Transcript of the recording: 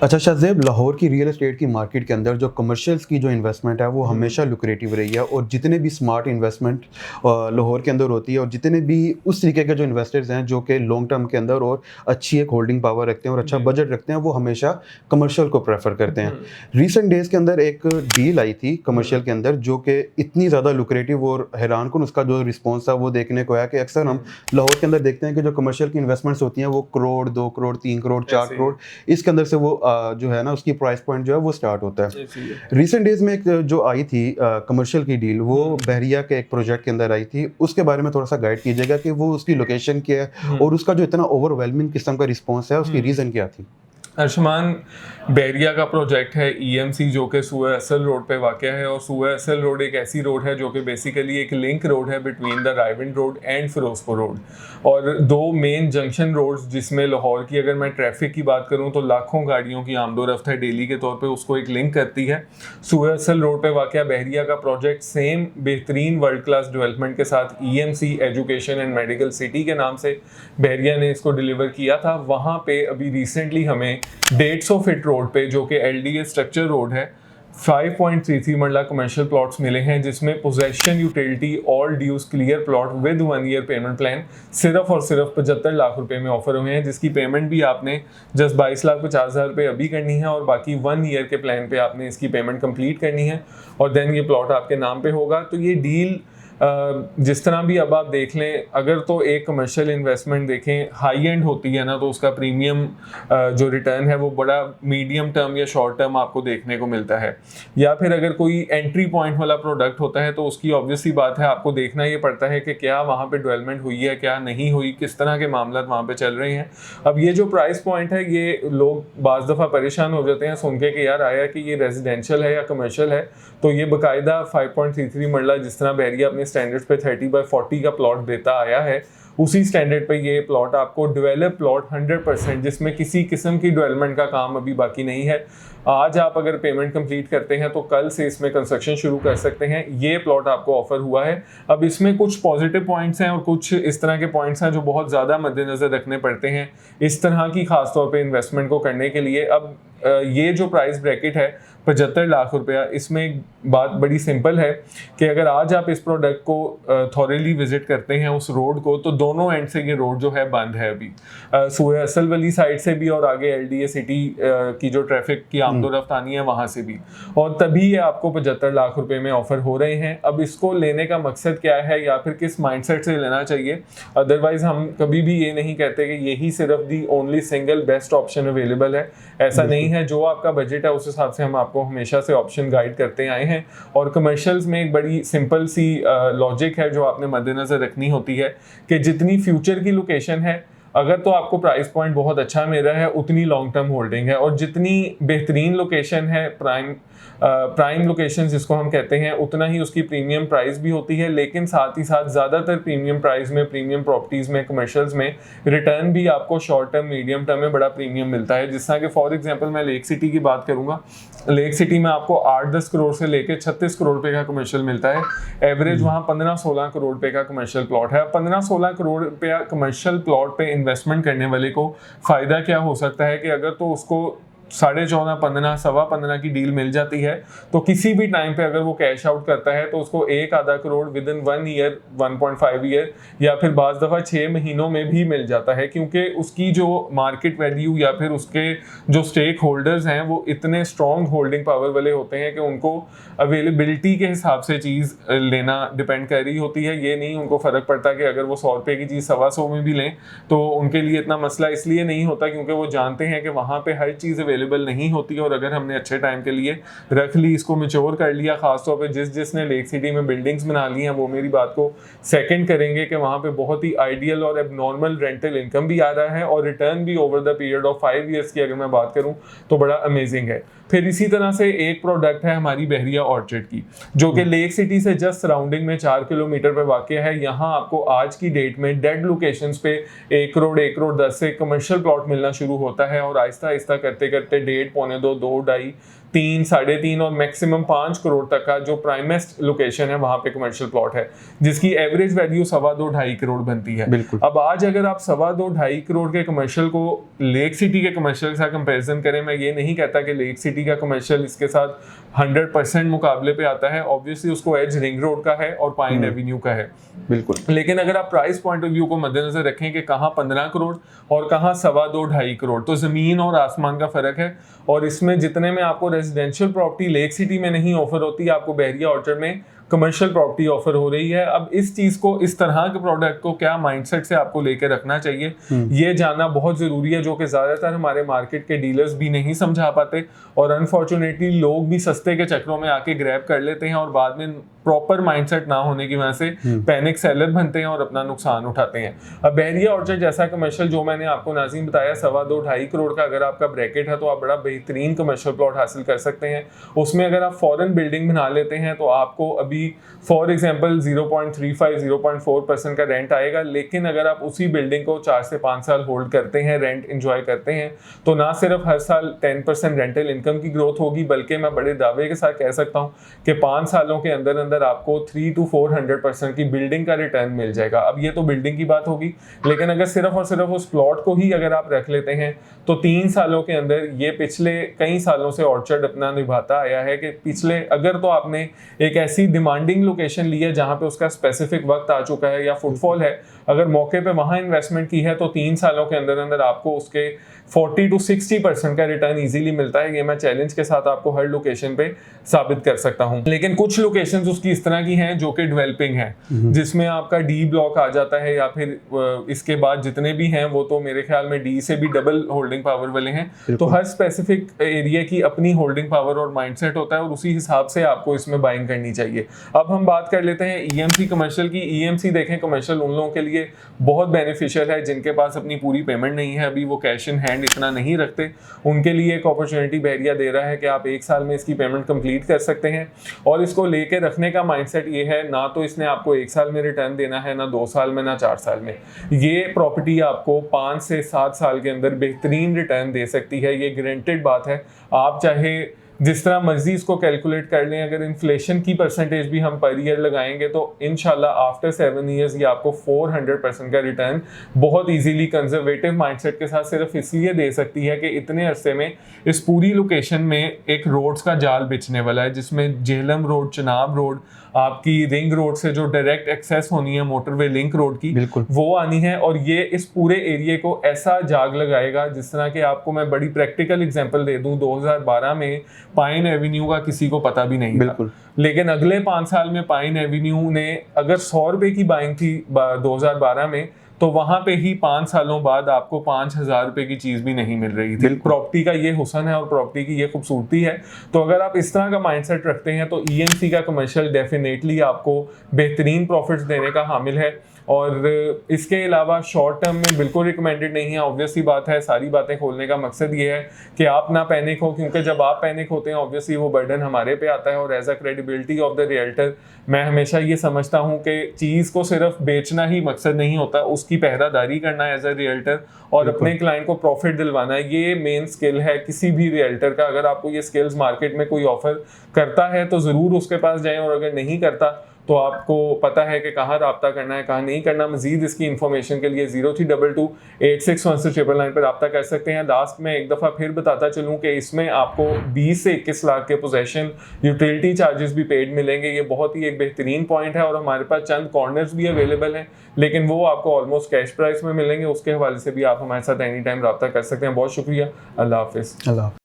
अच्छा शाहज़ेब, लाहौर की real estate की मार्केट के अंदर जो कमर्शियल्स की जो इन्वेस्टमेंट है वो हमेशा लुक्रेटिव रही है, और जितने भी स्मार्ट इन्वेस्टमेंट लाहौर के अंदर होती है, और जितने भी उस तरीके के जो इन्वेस्टर्स हैं जो कि लॉन्ग टर्म के अंदर और अच्छी एक होल्डिंग पावर रखते हैं और अच्छा बजट रखते हैं, वो हमेशा कमर्शियल को प्रेफर करते हैं। रिसेंट डेज़ के अंदर एक डील आई थी कमर्शियल के अंदर जो कि इतनी ज़्यादा लुक्रेटिव और हैरान कुन उसका जो रिस्पॉन्स था वो देखने को आया कि अक्सर हम लाहौर के अंदर देखते हैं कि जो कमर्शियल की इन्वेस्टमेंट्स होती हैं वो करोड़, 2 करोड़, 3 करोड़, 4 करोड़, इसके अंदर से वो जो है ना उसकी प्राइस पॉइंट जो है वो स्टार्ट होता है। रिसेंट डेज में एक जो आई थी कमर्शियल की डील, वो बहरिया के एक प्रोजेक्ट के अंदर आई थी, उसके बारे में थोड़ा सा गाइड कीजिएगा कि वो उसकी लोकेशन क्या है और उसका जो इतना ओवरवेलमिंग किस्म का रिस्पॉन्स है उसकी रीज़न क्या थी। अर्शमान, बहरिया का प्रोजेक्ट है ईएमसी जो कि सूआ असल रोड पे वाक़या है, और सूआ असल रोड एक ऐसी रोड है जो कि बेसिकली एक लिंक रोड है between the Raiwind road and Ferozepur road, और दो मेन जंक्शन रोड्स जिसमें लाहौर की अगर मैं ट्रैफिक की बात करूं तो लाखों गाड़ियों की आमदोरफ्त है डेली के तौर पे, उसको एक लिंक करती है। सूआ असल रोड पे वाक़या बहरिया का प्रोजेक्ट सेम बेहतरीन वर्ल्ड क्लास डेवलपमेंट के साथ EMC education and medical city के नाम से बहरिया ने इसको डिलीवर किया था। वहाँ पे अभी रिसेंटली हमें 150 फीट रोड पे जो कि एलडीए स्ट्रक्चर रोड है 5.33 मरला कमर्शियल प्लॉट्स मिले हैं, जिसमें possession utility all dues clear plot with 1 year payment plan सिर्फ और सिर्फ 75 लाख रुपए में ऑफर हुए हैं, जिसकी पेमेंट भी आपने जस्ट 22,50,000 रुपये अभी करनी है और बाकी 1 ईयर के प्लान पे आपने इसकी पेमेंट कंप्लीट करनी है और देन ये प्लॉट आपके नाम पे होगा। तो ये डील जिस तरह भी अब आप देख लें, अगर तो एक कमर्शियल इन्वेस्टमेंट देखें हाई एंड होती है ना, तो उसका प्रीमियम जो रिटर्न है वो बड़ा मीडियम टर्म या शॉर्ट टर्म आपको देखने को मिलता है, या फिर अगर कोई एंट्री पॉइंट वाला प्रोडक्ट होता है तो उसकी ऑब्वियसली बात है आपको देखना ये पड़ता है कि क्या वहाँ पे डेवलपमेंट हुई है, क्या नहीं हुई, किस तरह के मामला वहाँ पे चल रहे हैं। अब ये जो प्राइस पॉइंट है, ये लोग बाज़ दफ़ा परेशान हो जाते हैं सुन के कि यार आया कि ये रेजिडेंशियल है या कमर्शियल है, तो ये बाकायदा 5.33 मरला जिस तरह बहरिया अपने स्टैंडर्ड्स पे 30/40 का प्लॉट देता आया है, उसी स्टैंडर्ड पे ये प्लॉट आपको डेवलप प्लॉट 100%, जिसमें किसी किस्म की डेवलपमेंट का काम अभी बाकी नहीं है। आज आप अगर पेमेंट कंप्लीट करते हैं तो कल से इसमें कंस्ट्रक्शन शुरू कर सकते हैं। ये प्लॉट आपको ऑफर हुआ है। अब इसमें कुछ पॉजिटिव पॉइंट्स हैं और कुछ इस तरह के पॉइंट्स हैं जो बहुत ज़्यादा मद्देनज़र रखने पड़ते हैं इस तरह की खास तौर पे इन्वेस्टमेंट को करने के लिए। अब ये जो प्राइस ब्रैकेट है 75 लाख रुपया, इसमें एक बात बड़ी सिंपल है कि अगर आज आप इस प्रोडक्ट को थॉरली विजिट करते हैं उस रोड को, तो दोनों एंड से ये रोड जो है बंद है अभी, सूआ असल वाली साइड से भी और आगे एलडीए सिटी की जो ट्रैफिक की आमदोरफ्त आनी है वहाँ से भी, और तभी ये आपको 75 लाख रुपए में ऑफर हो रहे हैं। अब इसको लेने का मकसद क्या है या फिर किस माइंडसेट से लेना चाहिए, अदरवाइज हम कभी भी ये नहीं कहते कि यही सिर्फ the only single best option available है, ऐसा नहीं है। जो आपका बजट है उस हिसाब से हम आपको हमेशा से ऑप्शन गाइड करते आए हैं, और कमर्शियल्स में एक बड़ी सिंपल सी लॉजिक है जो आपने मद्देनजर रखनी होती है कि जितनी फ्यूचर की लोकेशन है, अगर तो आपको प्राइस पॉइंट बहुत अच्छा मिल रहा है उतनी लॉन्ग टर्म होल्डिंग है, और जितनी बेहतरीन लोकेशन है, प्राइम लोकेशन जिसको हम कहते हैं, उतना ही उसकी प्रीमियम प्राइस भी होती है। लेकिन साथ ही साथ ज़्यादातर प्रीमियम प्राइस में, प्रीमियम प्रॉपर्टीज़ में, कमर्शियल्स में रिटर्न भी आपको शॉर्ट टर्म मीडियम टर्म में बड़ा प्रीमियम मिलता है। जिस तरह के फॉर एग्जांपल मैं लेक सिटी की बात करूँगा, लेक सिटी में आपको 8-10 करोड़ से लेकर 36 करोड़ रुपये का कमर्शियल मिलता है, एवरेज वहाँ 15-16 करोड़ रुपये का कमर्शियल प्लॉट है। 15-16 करोड़ रुपया कमर्शियल प्लॉट पे इन्वेस्टमेंट करने वाले को फ़ायदा क्या हो सकता है कि अगर तो उसको 14.5, 15, 15.25 की डील मिल जाती है, तो किसी भी टाइम पे अगर वो कैश आउट करता है तो उसको 1-आधा crore within 1 year, 1.5 year या फिर बाज़ दफ़ा 6 महीनों में भी मिल जाता है, क्योंकि उसकी जो मार्केट वैल्यू या फिर उसके जो स्टेक होल्डर्स हैं वो इतने स्ट्रॉन्ग होल्डिंग पावर वाले होते हैं कि उनको अवेलेबिलिटी के हिसाब से चीज़ लेना डिपेंड कर रही होती है। ये नहीं उनको फ़र्क पड़ता कि अगर वो 100 रुपये की चीज़ 125 में भी लें तो उनके लिए इतना मसला इसलिए नहीं होता, क्योंकि वो जानते हैं कि वहाँ पर हर चीज़ अवेलेबल नहीं होती है, और अगर हमने अच्छे टाइम के लिए रख ली, इसको मैच्योर कर लिया, खासतौर पे जिसने लेक सिटी में बिल्डिंग्स बना ली हैं वो मेरी बात को सेकंड करेंगे कि वहाँ पे बहुत ही आइडियल और एबनॉर्मल रेंटल इनकम भी आ रहा है, और रिटर्न भी over the period of 5 years की अगर मैं बात करूँ तो बड़ा अमेजिंग है। फिर इसी तरह से एक प्रोडक्ट है हमारी बहरिया ऑर्चिड की, जो कि लेक सिटी से जस्ट सराउंडिंग में 4 किलोमीटर पर वाक़या है। यहाँ आपको आज की डेट में डेड लोकेशंस पे 1 करोड़, 1 करोड़ 10 से कमर्शियल प्लॉट मिलना शुरू होता है, और आहिस्ता आहिस्ता करते करते 1.5, 2, 2.5, 3, 3.5 और मैक्सिमम 5 करोड़ तक का जो प्राइमेस्ट लोकेशन है वहां पे कमर्शियल प्लॉट है, जिसकी एवरेज वैल्यू 2.25-2.5 करोड़ बनती है। बिल्कुल। अब आज अगर आप 2.25-2.5 करोड़ के कमर्शियल को लेक सिटी के कमर्शियल के साथ कंपैरिजन करें, मैं ये नहीं कहता कि लेक सिटी का कमर्शियल इसके साथ 100% मुकाबले पे आता है, ऑब्वियसली उसको एज रिंग रोड का है और पाइन एवेन्यू का है। बिल्कुल। लेकिन अगर आप प्राइस पॉइंट ऑफ व्यू को मद्देनजर रखें कि कहाँ 15 करोड़ और कहाँ 2.25-2.5 करोड़, तो जमीन और आसमान का फर्क है। और इसमें जितने में आपको रेजिडेंशियल प्रॉपर्टी लेक सिटी में नहीं ऑफर होती, आपको बहरिया ऑर्चर्ड में कमर्शियल प्रॉपर्टी ऑफर हो रही है। अब इस चीज को, इस तरह के प्रोडक्ट को क्या माइंडसेट से आपको लेके रखना चाहिए, ये जानना बहुत जरूरी है, जो कि ज्यादातर हमारे मार्केट के डीलर्स भी नहीं समझा पाते और अनफॉर्चुनेटली लोग भी सस्ते के चक्रों में आके ग्रैब कर लेते हैं और बाद में प्रॉपर माइंडसेट ना होने की वजह से पैनिक सेलर बनते हैं और अपना नुकसान उठाते हैं। अब बहरिया ऑर्चर्ड जैसा कमर्शियल जो मैंने आपको नाज़रीन बताया 2.25-2.5 करोड़ का अगर आपका ब्रैकेट है, तो आप बड़ा बेहतरीन कमर्शियल प्लॉट हासिल कर सकते हैं। उसमें अगर आप फॉरेन बिल्डिंग बना लेते हैं तो आपको अभी फॉर एग्जांपल 0.35-0.4% का रेंट आएगा। लेकिन अगर आप उसी बिल्डिंग को 4 से 5 साल होल्ड करते हैं, रेंट एंजॉय करते हैं, तो ना सिर्फ हर साल 10% रेंटल इनकम की ग्रोथ होगी, बल्कि मैं बड़े दावे के साथ कह सकता हूं कि 5 सालों के अंदर अंदर आपको 300 to 400% की बिल्डिंग का रिटर्न मिल जाएगा। अब ये तो बिल्डिंग की बात होगी, लेकिन अगर सिर्फ और सिर्फ उस प्लॉट को ही अगर आप रख लेते हैं तो 3 सालों के अंदर, ये पिछले कई सालों से ऑर्चर्ड अपना निभाता आया है कि पिछले, अगर तो आपने एक ऐसी डिमांडिंग लोकेशन ली है जहां पे उसका स्पेसिफिक वक्त आ चुका है या फुटफॉल है, अगर मौके पे वहां इन्वेस्टमेंट की है, तो 3 सालों के अंदर अंदर आपको उसके 40 to 60% का रिटर्न इजीली मिलता है। ये मैं चैलेंज के साथ आपको हर लोकेशन पे साबित कर सकता हूं। लेकिन कुछ लोकेशंस उसकी इस तरह की हैं जो कि डेवलपिंग है, जिसमें आपका डी ब्लॉक आ जाता है, या फिर इसके बाद जितने भी हैं वो तो मेरे ख्याल में डी से भी डबल होल्डिंग पावर वाले हैं। तो हर स्पेसिफिक एरिया की अपनी होल्डिंग पावर और माइंडसेट होता है और उसी हिसाब से आपको इसमें बाइंग करनी चाहिए। अब हम बात कर लेते हैं ईएमसी कमर्शियल की। ईएमसी देखें कमर्शियल उन लोगों के लिए बहुत बेनिफिशियल है जिनके पास अपनी पूरी पेमेंट नहीं है, अभी वो कैश इन हैंड इतना नहीं रखते। उनके लिए एक अपॉर्चुनिटी बहरिया दे रहा है कि आप 1 साल में इसकी पेमेंट कंप्लीट कर सकते हैं। और इसको लेके रखने का माइंडसेट ये है, ना तो इसने आपको 1 साल में रिटर्न देना है, ना 2 साल में, ना 4 साल में। ये प्रॉपर्टी आपको 5 से 7 साल के अंदर बेहतरीन रिटर्न दे सकती है, ये गारंटेड बात है। आप चाहे जिस तरह मर्जी इसको कैलकुलेट कर लें, अगर इन्फ्लेशन की परसेंटेज भी हम पर ईयर लगाएंगे तो इंशाल्लाह आफ्टर 7 ईयर्स ये आपको 400% का रिटर्न बहुत इजीली कंजर्वेटिव माइंडसेट के साथ सिर्फ इसलिए दे सकती है कि इतने अरसे में इस पूरी लोकेशन में एक रोड्स का जाल बिछने वाला है, जिसमें जेहलम रोड, चनाब रोड, आपकी रिंग रोड से जो डायरेक्ट एक्सेस होनी है मोटरवे लिंक रोड की, वो आनी है। और ये इस पूरे एरिया को ऐसा जाग लगाएगा, जिस तरह के आपको मैं बड़ी प्रैक्टिकल एग्जांपल दे दूं, 2012 में पाइन एवेन्यू का किसी को पता भी नहीं था, लेकिन अगले 5 साल में पाइन एवेन्यू ने अगर 100 रुपए की बाइंग थी 2012 में, तो वहां पे ही 5 सालों बाद आपको 5,000 रुपए की चीज भी नहीं मिल रही थी। प्रॉपर्टी का ये हुस्न है और प्रॉपर्टी की ये खूबसूरती है। तो अगर आप इस तरह का माइंडसेट रखते हैं तो ईएमसी का कमर्शियल डेफिनेटली आपको बेहतरीन प्रॉफिट्स देने का हामिल है। और इसके अलावा शॉर्ट टर्म में बिल्कुल रिकमेंडेड नहीं है। ऑब्वियसली बात है, सारी बातें खोलने का मकसद ये है कि आप ना पैनिक हो, क्योंकि जब आप पैनिक होते हैं ऑब्वियसली वो बर्डन हमारे पे आता है। और as a credibility of the realtor मैं हमेशा ये समझता हूँ कि चीज़ को सिर्फ बेचना ही मकसद नहीं होता, उसकी पहरादारी करना एज अ रियल्टर और अपने क्लाइंट को प्रॉफिट दिलवाना, ये मेन स्किल है किसी भी रियल्टर का। अगर आपको ये स्किल्स मार्केट में कोई ऑफर करता है तो ज़रूर उसके पास जाएं, और अगर नहीं करता तो आपको पता है कि कहाँ राब्ता करना है, कहाँ नहीं करना। मजीद इसकी इन्फॉर्मेशन के लिए 0322861699 पर राब्ता कर सकते हैं। लास्ट में एक दफ़ा फिर बताता चलूँ कि इसमें आपको 20 से 21 लाख के पोजेशन यूटिलिटी चार्जेस भी पेड मिलेंगे। ये बहुत ही एक बेहतरीन पॉइंट है। और हमारे पास चंद कॉर्नर्स भी अवेलेबल हैं, लेकिन वो आपको ऑलमोस्ट कैश प्राइस में मिलेंगे। उसके हवाले से भी आप हमारे साथ एनी टाइम राब्ता कर सकते हैं। बहुत शुक्रिया। अल्लाह हाफिज़।